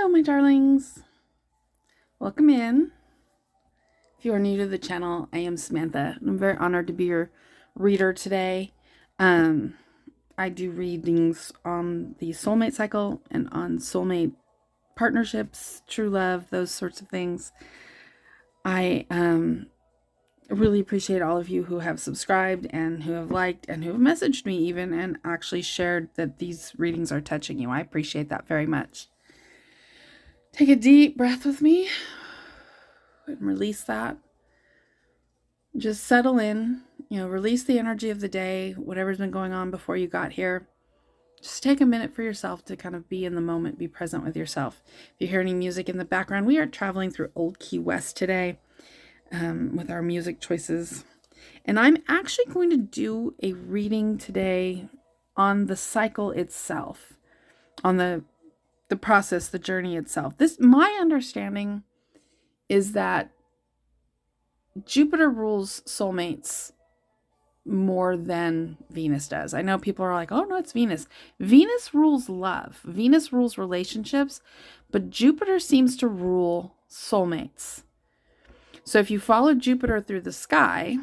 Hello, my darlings. Welcome in. If you are new to the channel, I am Samantha, and I'm very honored to be your reader today. I do readings on the soulmate cycle and on soulmate partnerships, true love, those sorts of things. I really appreciate all of you who have subscribed and who have liked and who have messaged me even and actually shared that these readings are touching you. I appreciate that very much. Take a deep breath with me and release that. Just settle in, release the energy of the day, whatever's been going on before you got here. Just take a minute for yourself to kind of be in the moment, be present with yourself. If you hear any music in the background, we are traveling through Old Key West today with our music choices. And I'm actually going to do a reading today on the cycle itself, on the process, the journey itself. My understanding is that Jupiter rules soulmates more than Venus does. I know people are like, oh no, it's Venus. Venus rules love. Venus rules relationships, but Jupiter seems to rule soulmates. So if you follow Jupiter through the sky,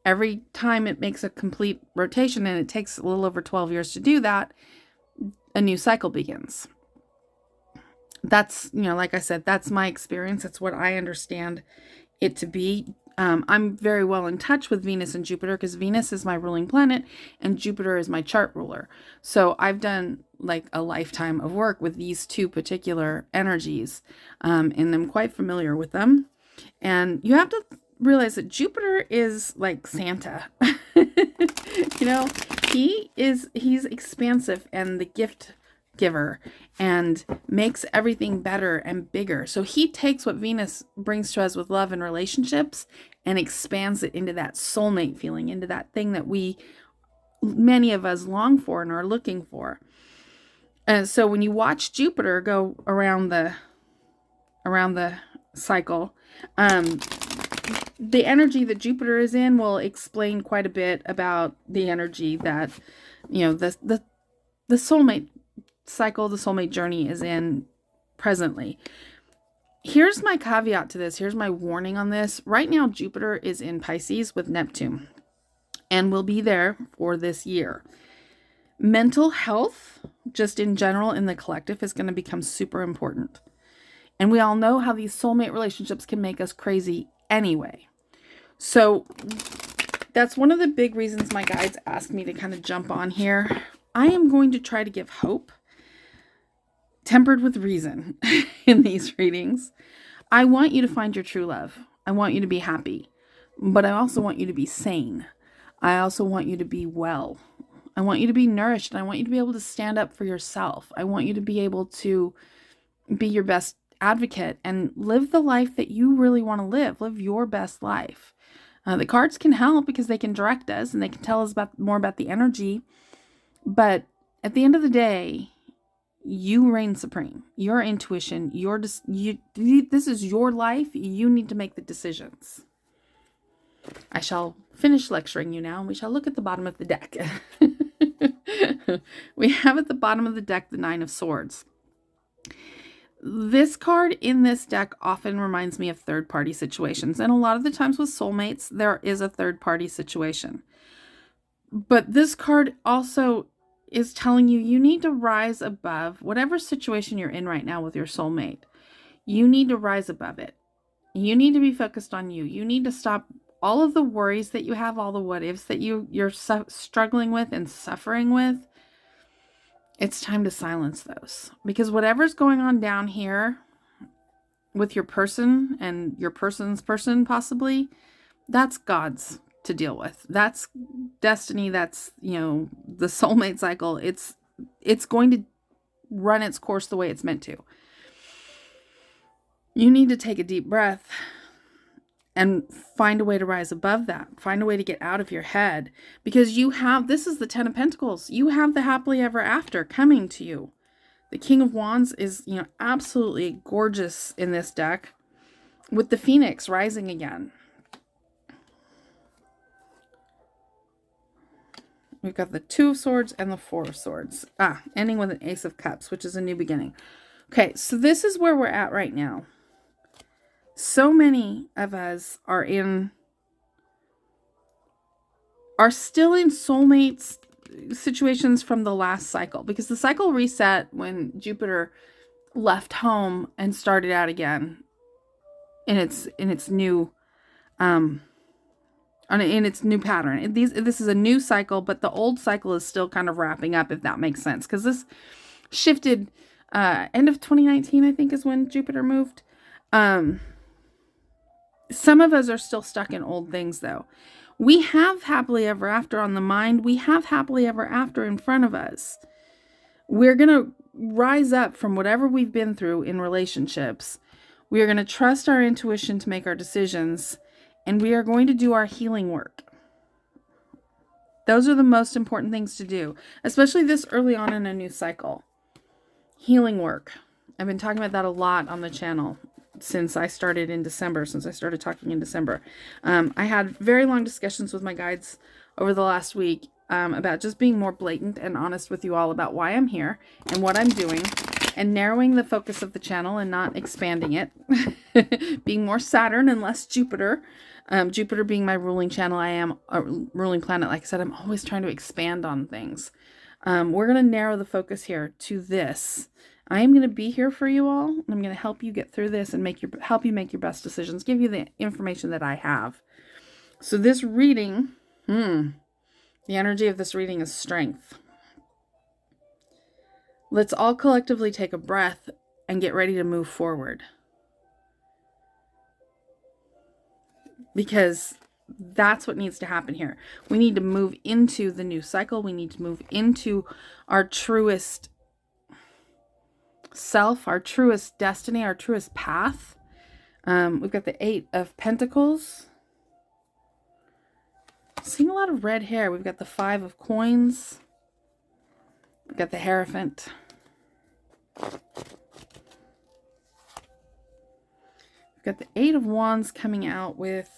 every time it makes a complete rotation, and it takes a little over 12 years to do that, a new cycle begins. That's, like I said, that's my experience. That's what I understand it to be. I'm very well in touch with Venus and Jupiter because Venus is my ruling planet and Jupiter is my chart ruler. So I've done like a lifetime of work with these two particular energies, and I'm quite familiar with them. And you have to realize that Jupiter is like Santa. He's expansive and the gift giver and makes everything better and bigger. So he takes what Venus brings to us with love and relationships and expands it into that soulmate feeling, into that thing that many of us long for and are looking for. And so when you watch Jupiter go around the cycle, the energy that Jupiter is in will explain quite a bit about the energy that, the soulmate cycle, the soulmate journey is in presently. Here's my caveat to this. Here's my warning on this. Right now, Jupiter is in Pisces with Neptune and will be there for this year. Mental health, just in general in the collective, is going to become super important. And we all know how these soulmate relationships can make us crazy anyway. So that's one of the big reasons my guides asked me to kind of jump on here. I am going to try to give hope, tempered with reason in these readings. I want you to find your true love. I want you to be happy, but I also want you to be sane. I also want you to be well. I want you to be nourished, and I want you to be able to stand up for yourself. I want you to be able to be your best advocate and live the life that you really want to live your best life. The cards can help because they can direct us and they can tell us more about the energy. But at the end of the day, you reign supreme. Your intuition, this is your life. You need to make the decisions. I shall finish lecturing you now, and we shall look at the bottom of the deck. We have at the bottom of the deck the Nine of Swords. This card in this deck often reminds me of third-party situations, and a lot of the times with soulmates, there is a third-party situation. But this card also is telling you need to rise above whatever situation you're in right now with your soulmate. You need to rise above it. You need to be focused on you. You need to stop all of the worries that you have, all the what ifs that you're struggling with and suffering with. It's time to silence those, because whatever's going on down here with your person and your person's person, possibly, that's God's to deal with. That's destiny. That's, the soulmate cycle. It's going to run its course the way it's meant to. You need to take a deep breath and find a way to rise above that. Find a way to get out of your head, because this is the 10 of Pentacles. You have the happily ever after coming to you. The King of Wands is, absolutely gorgeous in this deck, with the Phoenix rising again. We've got the Two of Swords and the Four of Swords. Ending with an Ace of Cups, which is a new beginning. Okay, so this is where we're at right now. So many of us are still in soulmates situations from the last cycle, because the cycle reset when Jupiter left home and started out again in its new in its new pattern. This is a new cycle, but the old cycle is still kind of wrapping up, if that makes sense, because this shifted end of 2019, I think, is when Jupiter moved. Some of us are still stuck in old things, though. We have happily ever after on the mind. We have happily ever after in front of us. We're going to rise up from whatever we've been through in relationships. We are going to trust our intuition to make our decisions, and we are going to do our healing work. Those are the most important things to do, especially this early on in a new cycle. Healing work. I've been talking about that a lot on the channel since I started in December, since I started talking in December. I had very long discussions with my guides over the last week about just being more blatant and honest with you all about why I'm here and what I'm doing, and narrowing the focus of the channel and not expanding it, being more Saturn and less Jupiter. Jupiter being my ruling channel, I am a ruling planet. Like I said, I'm always trying to expand on things. We're going to narrow the focus here to this. I am going to be here for you all. And I'm going to help you get through this and help you make your best decisions, give you the information that I have. So this reading, the energy of this reading is strength. Let's all collectively take a breath and get ready to move forward. Because that's what needs to happen here. We need to move into the new cycle. We need to move into our truest self, our truest destiny, our truest path. We've got the 8 of Pentacles. Seeing a lot of red hair. We've got the 5 of Coins. We've got the Hierophant. We've got the 8 of Wands coming out with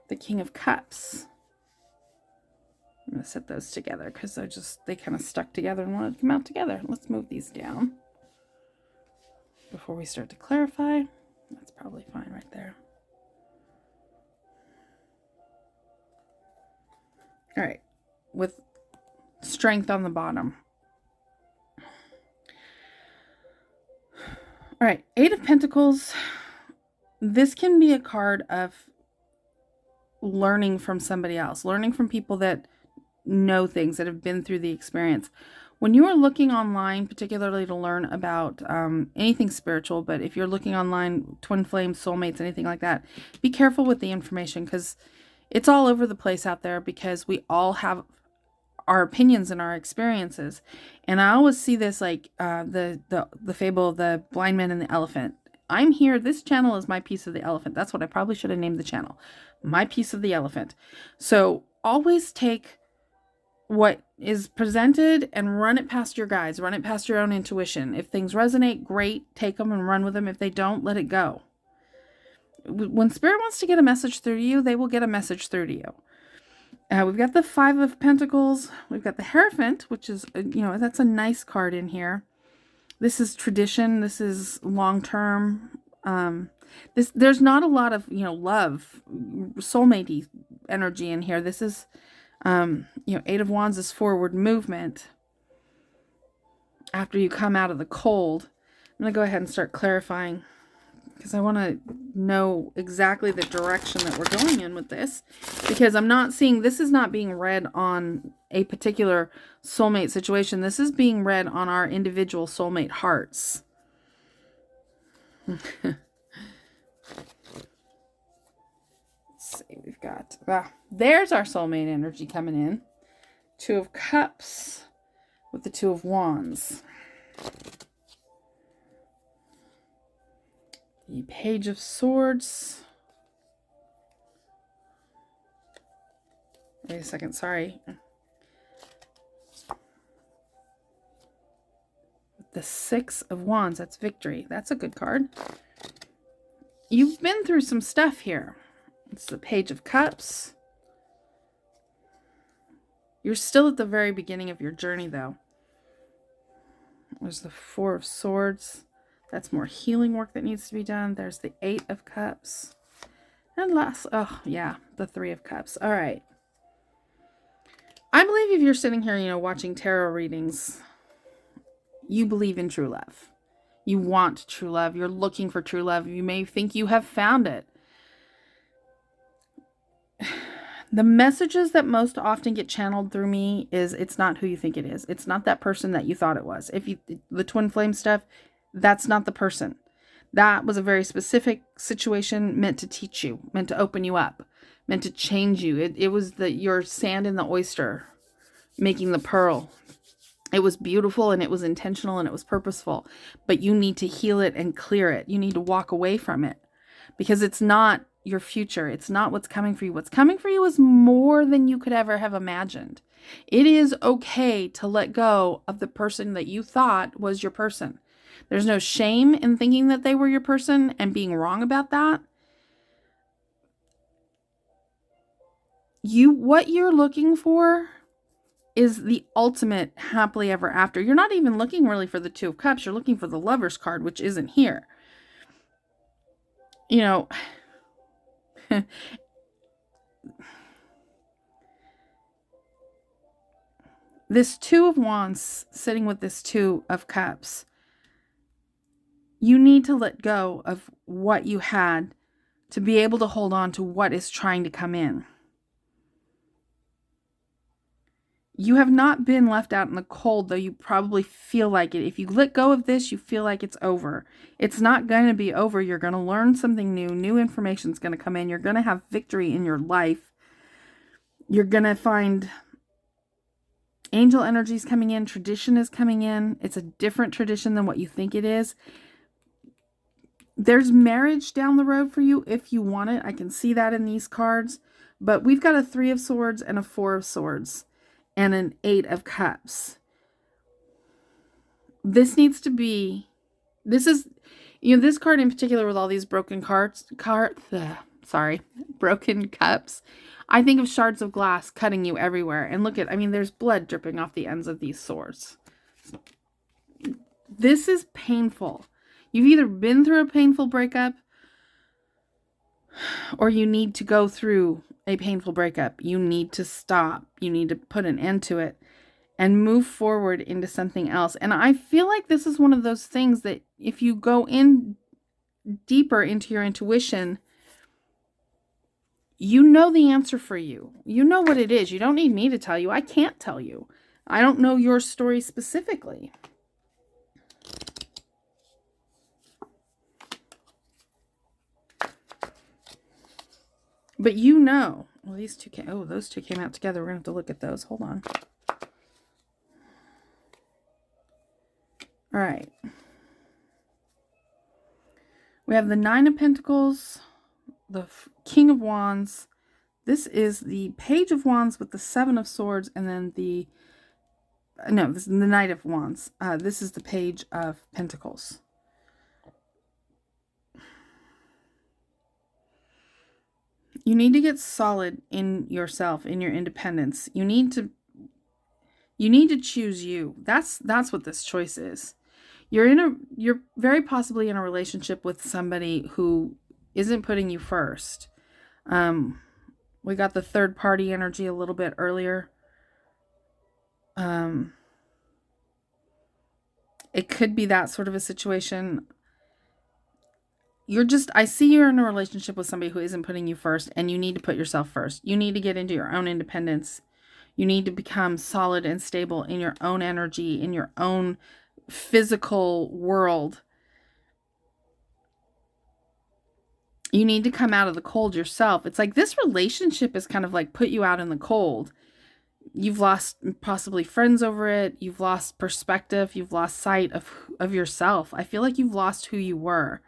the King of Cups. I'm going to set those together because they kind of stuck together and wanted to come out together. Let's move these down before we start to clarify. That's probably fine right there. All right, with strength on the bottom. All right, 8 of Pentacles. This can be a card of learning from somebody else, learning from people that know things, that have been through the experience. When you are looking online, particularly to learn about anything spiritual, but if you're looking online, twin flames, soulmates, anything like that, be careful with the information, because it's all over the place out there, because we all have our opinions and our experiences. And I always see this like the fable of the blind man and the elephant. I'm here. This channel is my piece of the elephant. That's what I probably should have named the channel. My piece of the elephant. So always take what is presented and run it past your guides. Run it past your own intuition. If things resonate, great. Take them and run with them. If they don't, let it go. When Spirit wants to get a message through to you, they will get a message through to you. We've got the 5 of Pentacles. We've got the Hierophant, which is, that's a nice card in here. This is tradition. This is long-term. There's not a lot of, love, soulmate-y energy in here. This is, 8 of Wands is forward movement. After you come out of the cold, I'm going to go ahead and start clarifying, because I want to know exactly the direction that we're going in with this, because I'm not seeing, this is not being read on a particular soulmate situation. This is being read on our individual soulmate hearts. Let's see, we've got, there's our soulmate energy coming in. 2 of Cups with the 2 of Wands. The Page of Swords. Wait a second, sorry. The 6 of Wands, that's victory. That's a good card. You've been through some stuff here. It's the Page of Cups. You're still at the very beginning of your journey, though. There's the Four of Swords. That's more healing work that needs to be done. There's the Eight of Cups. And last, oh yeah, the Three of Cups. All right. I believe if you're sitting here, watching tarot readings, you believe in true love. You want true love. You're looking for true love. You may think you have found it. The messages that most often get channeled through me is it's not who you think it is. It's not that person that you thought it was. The twin flame stuff, that's not the person. That was a very specific situation meant to teach you, meant to open you up, meant to change you. It was your sand in the oyster making the pearl. It was beautiful and it was intentional and it was purposeful, but you need to heal it and clear it. You need to walk away from it because it's not your future. It's not what's coming for you. What's coming for you is more than you could ever have imagined. It is okay to let go of the person that you thought was your person. There's no shame in thinking that they were your person and being wrong about that. What you're looking for is the ultimate happily ever after. You're not even looking really for the Two of Cups. You're looking for the Lover's card, which isn't here. This Two of Wands sitting with this Two of Cups, you need to let go of what you had to be able to hold on to what is trying to come in. You have not been left out in the cold, though you probably feel like it. If you let go of this, you feel like it's over. It's not going to be over. You're going to learn something new. New information is going to come in. You're going to have victory in your life. You're going to find angel energies coming in. Tradition is coming in. It's a different tradition than what you think it is. There's marriage down the road for you if you want it. I can see that in these cards. But we've got a Three of Swords and a Four of Swords and an Eight of Cups. This is, this card in particular with all these broken broken cups. I think of shards of glass cutting you everywhere. And look there's blood dripping off the ends of these swords. This is painful. You've either been through a painful breakup or you need to go through a painful breakup. You need to stop. You need to put an end to it and move forward into something else. And I feel like this is one of those things that if you go in deeper into your intuition, you know the answer for you. You know what it is. You don't need me to tell you. I can't tell you. I don't know your story specifically. But well, those two came out together. We're going to have to look at those. Hold on. All right. We have the Nine of Pentacles, the King of Wands. This is the Page of Wands with the Seven of Swords, and then this is the Knight of Wands. This is the Page of Pentacles. You need to get solid in yourself, in your independence. You need to choose you. That's what this choice is. You're very possibly in a relationship with somebody who isn't putting you first. We got the third party energy a little bit earlier. It could be that sort of a situation. I see you're in a relationship with somebody who isn't putting you first, and you need to put yourself first. You need to get into your own independence. You need to become solid and stable in your own energy, in your own physical world. You need to come out of the cold yourself. It's like this relationship is kind of like put you out in the cold. You've lost possibly friends over it. You've lost perspective. You've lost sight of yourself. I feel like you've lost who you were.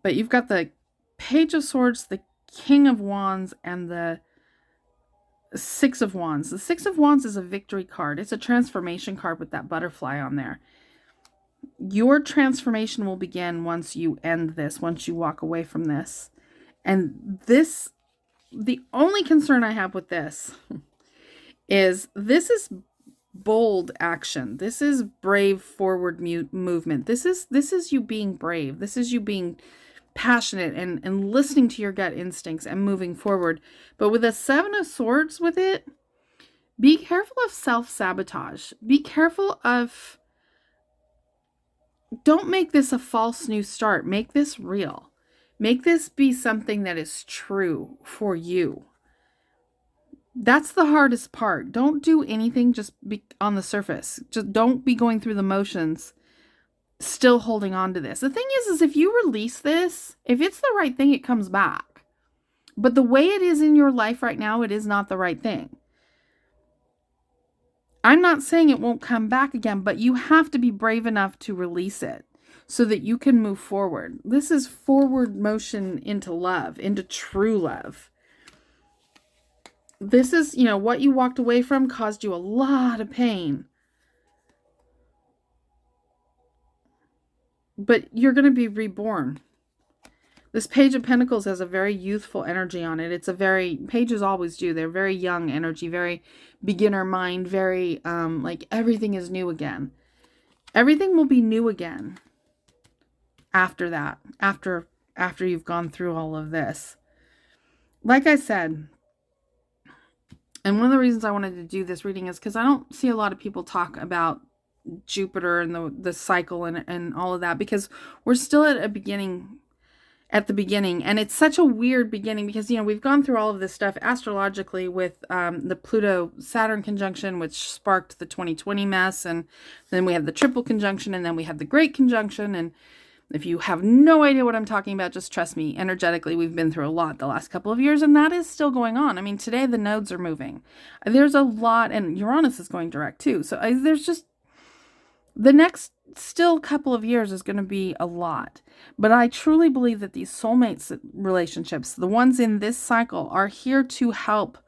But you've got the Page of Swords, the King of Wands, and the Six of Wands. The Six of Wands is a victory card. It's a transformation card with that butterfly on there. Your transformation will begin once you end this, once you walk away from this. And the only concern I have with this is this is bold action. This is brave forward movement. This is you being brave. This is you being passionate and listening to your gut instincts and moving forward. But with a 7 of Swords with it, be careful of self-sabotage. Be careful of, don't make this a false new start. Make this real. Make this be something that is true for you. That's the hardest part. Don't do anything just be on the surface. Just don't be going through the motions, still holding on to this. The thing is if you release this, if it's the right thing, it comes back. But the way it is in your life right now, it is not the right thing. I'm not saying it won't come back again, but you have to be brave enough to release it so that you can move forward. This is forward motion into love, into true love. This is, what you walked away from caused you a lot of pain. But you're going to be reborn. This Page of Pentacles has a very youthful energy on it. It's a very, pages always do. They're very young energy, very beginner mind, very, like everything is new again. Everything will be new again after that, after you've gone through all of this. Like I said, and one of the reasons I wanted to do this reading is because I don't see a lot of people talk about Jupiter and the cycle and all of that, because we're still at the beginning, and it's such a weird beginning because, we've gone through all of this stuff astrologically with the Pluto-Saturn conjunction, which sparked the 2020 mess, and then we had the triple conjunction, and then we had the great conjunction, and if you have no idea what I'm talking about, just trust me. Energetically, we've been through a lot the last couple of years, and that is still going on. I mean, today the nodes are moving. There's a lot, and Uranus is going direct too. So there's just, the next still couple of years is going to be a lot. But I truly believe that these soulmates relationships, the ones in this cycle, are here to help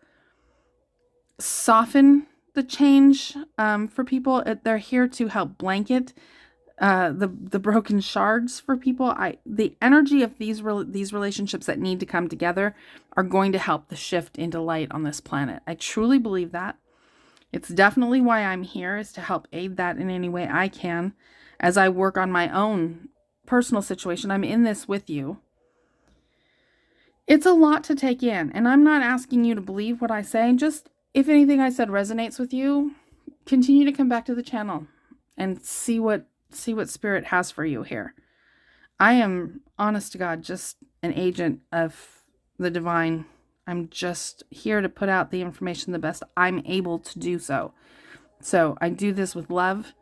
soften the change for people. They're here to help blanket the broken shards for people. The energy of these relationships that need to come together are going to help the shift into light on this planet. I truly believe that. It's definitely why I'm here, is to help aid that in any way I can as I work on my own personal situation. I'm in this with you. It's a lot to take in, and I'm not asking you to believe what I say. Just, if anything I said resonates with you, continue to come back to the channel and see what Spirit has for you here. I am, honest to God, just an agent of the divine. I'm just here to put out the information the best I'm able to do so. So I do this with love,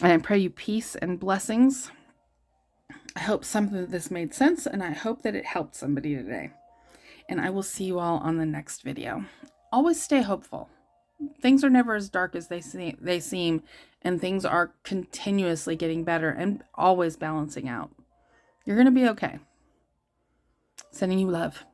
and I pray you peace and blessings. I hope something of this made sense, and I hope that it helped somebody today. And I will see you all on the next video. Always stay hopeful. Things are never as dark as they seem, and things are continuously getting better and always balancing out. You're going to be okay. Sending you love.